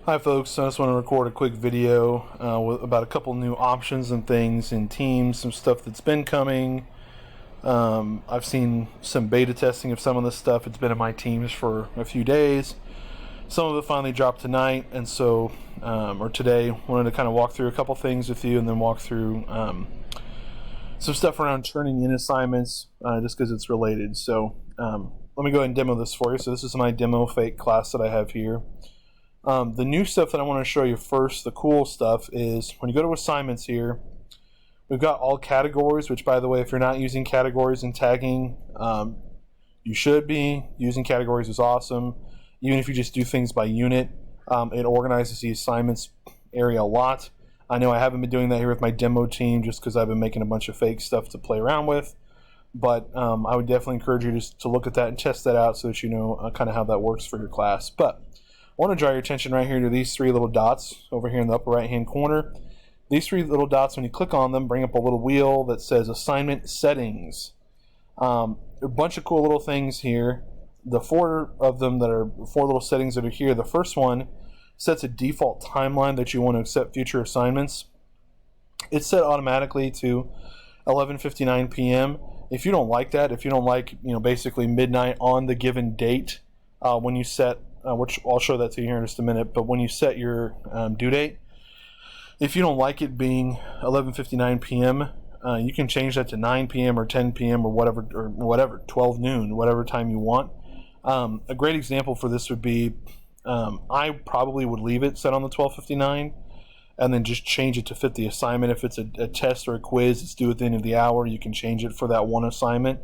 Hi folks, I just want to record a quick video about a couple new options and things in Teams, some stuff that's been coming. I've seen some beta testing of some of this stuff. It's been in my Teams for a few days. Some of it finally dropped tonight, and so, or today, wanted to kind of walk through a couple things with you and then walk through some stuff around turning in assignments just because it's related. So let me go ahead and demo this for you. So this is my demo fake class that I have here. The new stuff that I want to show you first, the cool stuff, is when you go to assignments here, we've got all categories, which, by the way, if you're not using categories and tagging, you should be. Using categories is awesome. Even if you just do things by unit, it organizes the assignments area a lot. I know I haven't been doing that here with my demo team just because I've been making a bunch of fake stuff to play around with, but I would definitely encourage you to look at that and test that out so that you know kind of how that works for your class. But I want to draw your attention right here to these three little dots over here in the upper right hand corner. These three little dots, when you click on them, bring up a little wheel that says assignment settings. A bunch of cool little things here. The four of them that are four little settings that are here. The first one sets a default timeline that you want to accept future assignments. It's set automatically to 11:59 p.m. If you don't like that, if you don't like basically midnight on the given date when you set which I'll show that to you here in just a minute, but when you set your due date, if you don't like it being 11:59 p.m., you can change that to 9 p.m. or 10 p.m. or whatever, 12 noon, whatever time you want. A great example for this would be, I probably would leave it set on the 12:59 and then just change it to fit the assignment. If it's a test or a quiz, it's due at the end of the hour, you can change it for that one assignment.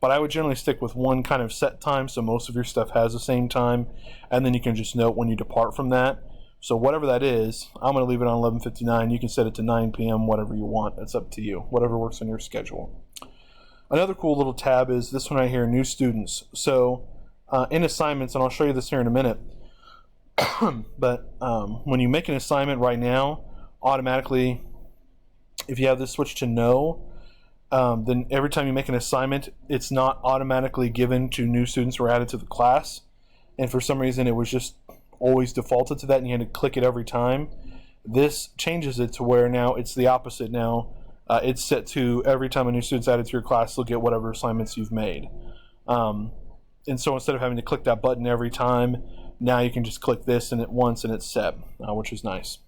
But I would generally stick with one kind of set time, so most of your stuff has the same time, and then you can just note when you depart from that. So whatever that is, I'm going to leave it on 11:59. You can set it to 9 p.m., whatever you want. It's up to you, whatever works on your schedule. Another cool little tab is this one right here, New Students. So in assignments, and I'll show you this here in a minute, but when you make an assignment right now, automatically, if you have this switch to No, then every time you make an assignment, it's not automatically given to new students who are added to the class. And for some reason, it was just always defaulted to that, and you had to click it every time. This changes it to where now it's the opposite. Now it's set to every time a new student's added to your class, look at whatever assignments you've made. And so instead of having to click that button every time, now you can just click this and at once and it's set, which is nice.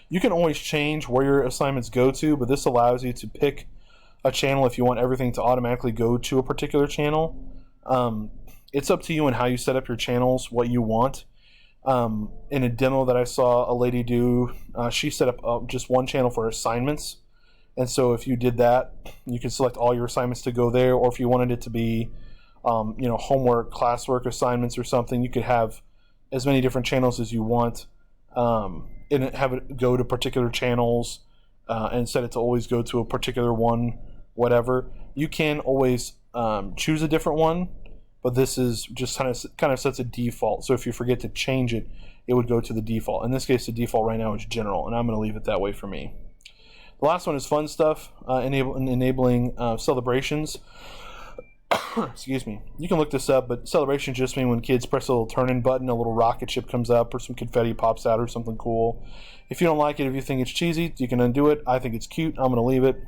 You can always change where your assignments go to, but this allows you to pick a channel if you want everything to automatically go to a particular channel. It's up to you and how you set up your channels, what you want. In a demo that I saw a lady do, she set up just one channel for assignments. And so if you did that, you can select all your assignments to go there, or if you wanted it to be homework, classwork assignments or something, you could have as many different channels as you want. And have it go to particular channels and set it to always go to a particular one, whatever. You can always choose a different one, but this is just kind of sets a default. So if you forget to change it, it would go to the default. In this case, the default right now is general, and I'm going to leave it that way for me. The last one is fun stuff, enabling celebrations. Excuse me. You can look this up, but celebrations just mean when kids press a little turn-in button, a little rocket ship comes up or some confetti pops out or something cool. If you don't like it, if you think it's cheesy, you can undo it. I think it's cute. I'm going to leave it.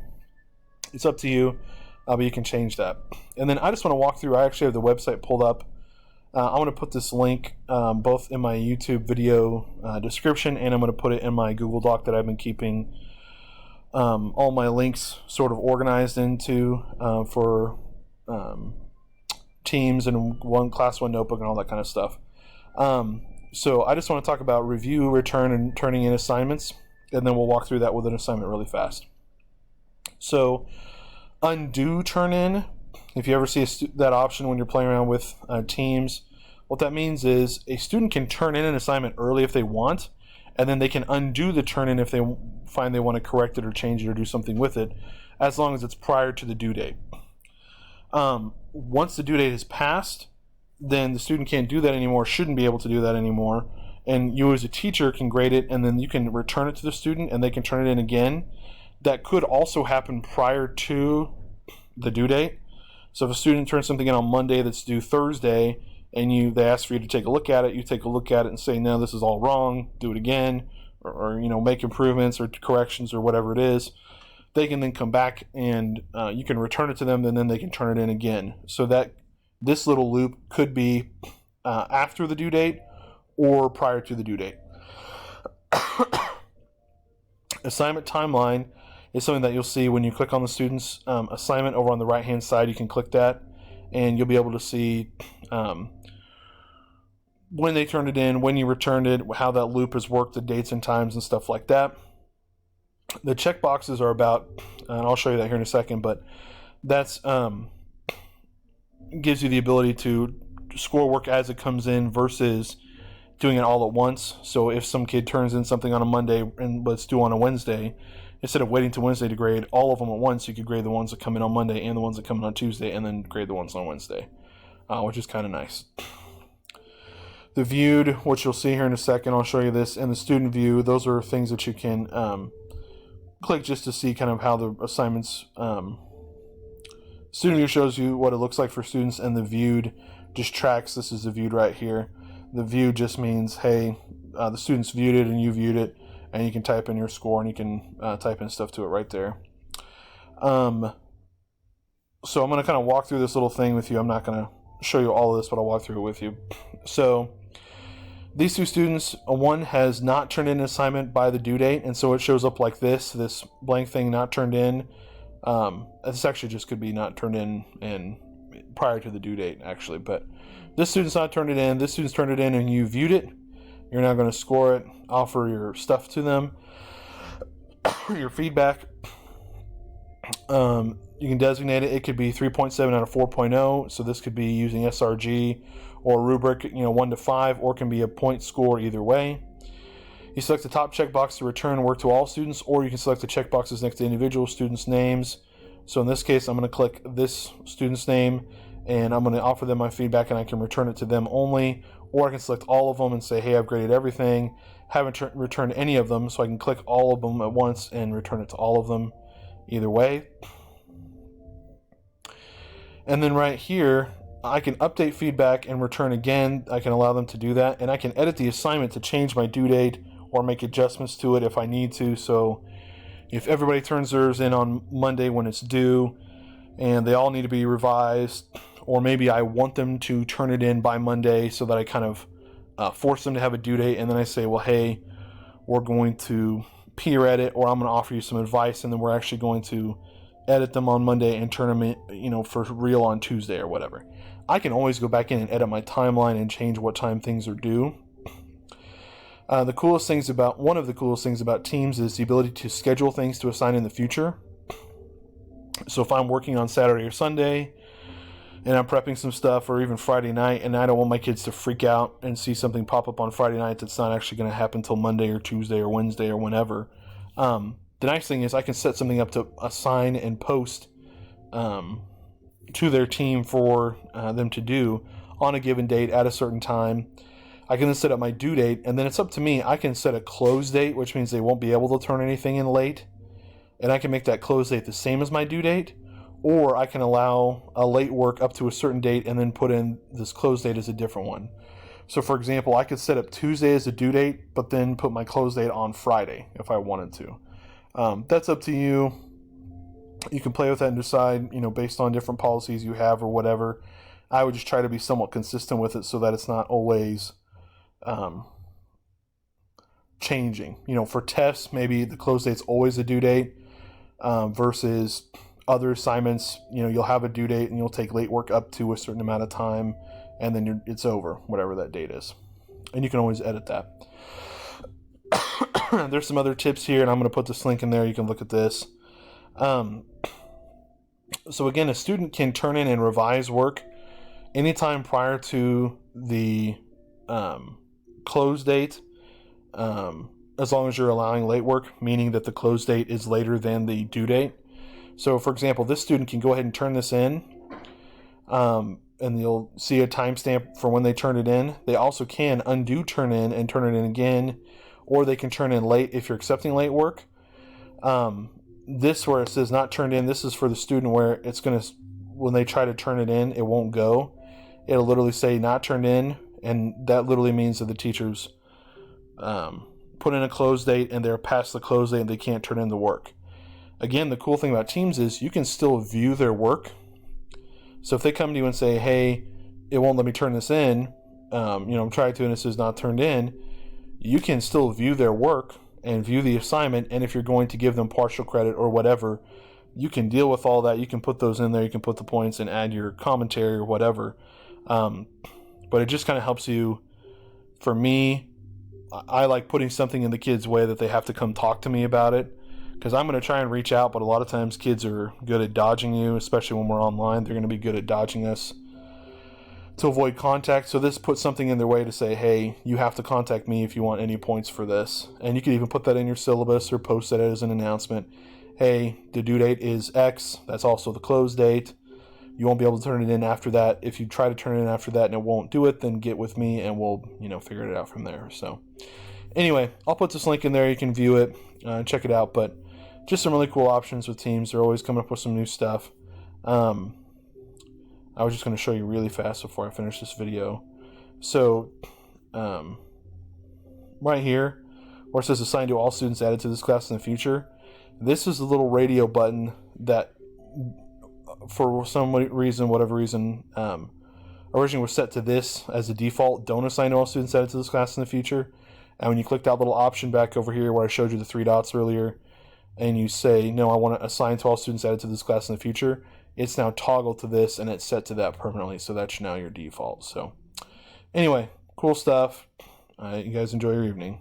It's up to you, but you can change that. And then I just want to walk through. I actually have the website pulled up. I'm going to put this link both in my YouTube video description, and I'm going to put it in my Google Doc that I've been keeping all my links sort of organized into for Teams and Class 1 notebook and all that kind of stuff. So I just want to talk about review, return, and turning in assignments, and then we'll walk through that with an assignment really fast. So undo turn in, if you ever see that option when you're playing around with Teams, what that means is a student can turn in an assignment early if they want, and then they can undo the turn in if they find they want to correct it or change it or do something with it, as long as it's prior to the due date. Once the due date is passed, then the student can't do that anymore, shouldn't be able to do that anymore, and you as a teacher can grade it, and then you can return it to the student and they can turn it in again. That could also happen prior to the due date. So if a student turns something in on Monday that's due Thursday, and they ask for you to take a look at it. You take a look at it and say, no, this is all wrong, do it again, or make improvements or corrections or whatever it is. They can then come back and you can return it to them, and then they can turn it in again. So that this little loop could be after the due date or prior to the due date. Assignment timeline is something that you'll see when you click on the student's assignment over on the right hand side. You can click that and you'll be able to see when they turned it in, when you returned it, how that loop has worked, the dates and times and stuff like that. The checkboxes are about, and I'll show you that here in a second, but that's gives you the ability to score work as it comes in versus doing it all at once. So if some kid turns in something on a Monday and let's do on a Wednesday, instead of waiting to Wednesday to grade all of them at once, you could grade the ones that come in on Monday and the ones that come in on Tuesday, and then grade the ones on Wednesday, which is kind of nice. The viewed, which you'll see here in a second, I'll show you this, and the student view, those are things that you can click just to see kind of how the assignments. Student view shows you what it looks like for students, and the viewed just tracks. This is the viewed right here. The view just means, hey, the students viewed it and you viewed it, and you can type in your score and you can type in stuff to it right there. So I'm going to kind of walk through this little thing with you. I'm not going to show you all of this, but I'll walk through it with you. So these two students, one has not turned in an assignment by the due date, and so it shows up like this blank thing not turned in. This actually just could be not turned in prior to the due date, actually, but this student's not turned it in, this student's turned it in, and you viewed it. You're now going to score it, offer your stuff to them, your feedback. You can designate it. It could be 3.7 out of 4.0, so this could be using SRG or rubric, 1 to 5, or it can be a point score either way. You select the top checkbox to return work to all students, or you can select the checkboxes next to individual students' names. So in this case, I'm going to click this student's name, and I'm going to offer them my feedback, and I can return it to them only, or I can select all of them and say, hey, I've graded everything, haven't returned any of them, so I can click all of them at once and return it to all of them either way. And then right here, I can update feedback and return again. I can allow them to do that, and I can edit the assignment to change my due date or make adjustments to it if I need to. So if everybody turns theirs in on Monday when it's due and they all need to be revised, or maybe I want them to turn it in by Monday so that I kind of force them to have a due date, and then I say, well, hey, we're going to peer edit, or I'm going to offer you some advice, and then we're actually going to edit them on Monday and turn them in, for real on Tuesday or whatever. I can always go back in and edit my timeline and change what time things are due. One of the coolest things about Teams is the ability to schedule things to assign in the future. So if I'm working on Saturday or Sunday and I'm prepping some stuff, or even Friday night, and I don't want my kids to freak out and see something pop up on Friday night that's not actually going to happen until Monday or Tuesday or Wednesday or whenever, the nice thing is I can set something up to assign and post to their team for them to do on a given date at a certain time. I can then set up my due date, and then it's up to me. I can set a close date, which means they won't be able to turn anything in late, and I can make that close date the same as my due date, or I can allow a late work up to a certain date and then put in this close date as a different one. So for example, I could set up Tuesday as a due date, but then put my close date on Friday if I wanted to. That's up to you. You can play with that and decide, based on different policies you have or whatever. I would just try to be somewhat consistent with it so that it's not always changing. For tests, maybe the close date's always a due date, versus other assignments, you'll have a due date and you'll take late work up to a certain amount of time, and then it's over, whatever that date is. And you can always edit that. There's some other tips here, and I'm going to put this link in there. You can look at this. So again, a student can turn in and revise work anytime prior to the close date, as long as you're allowing late work, meaning that the close date is later than the due date. So for example, this student can go ahead and turn this in, and you'll see a timestamp for when they turn it in. They also can undo turn in and turn it in again, or they can turn in late if you're accepting late work. This where it says not turned in, this is for the student where it's going to, when they try to turn it in, it won't go. it'll literally say not turned in, and that literally means that the teachers put in a close date and they're past the close date and they can't turn in the work. Again, the cool thing about Teams is you can still view their work. So if they come to you and say, hey, it won't let me turn this in, I'm trying to and it says not turned in, you can still view their work and view the assignment, and if you're going to give them partial credit or whatever, you can deal with all that. You can put those in there, you can put the points and add your commentary or whatever. But it just kind of helps you. For me, I like putting something in the kids' way that they have to come talk to me about it, because I'm going to try and reach out, but a lot of times kids are good at dodging you, especially when we're online. They're going to be good at dodging us to avoid contact. So this puts something in their way to say, hey, you have to contact me if you want any points for this. And you can even put that in your syllabus or post that as an announcement. Hey, the due date is X. That's also the close date. You won't be able to turn it in after that. If you try to turn it in after that and it won't do it, then get with me and we'll, figure it out from there. So anyway, I'll put this link in there. You can view it, check it out. But just some really cool options with Teams. They're always coming up with some new stuff. I was just going to show you really fast before I finish this video. So, right here, where it says assign to all students added to this class in the future, this is the little radio button that, for some reason, whatever reason, originally was set to this as a default. Don't assign to all students added to this class in the future. And when you click that little option back over here where I showed you the 3 dots earlier, and you say, no, I want to assign to all students added to this class in the future, it's now toggled to this and it's set to that permanently. So that's now your default. So anyway, cool stuff. You guys enjoy your evening.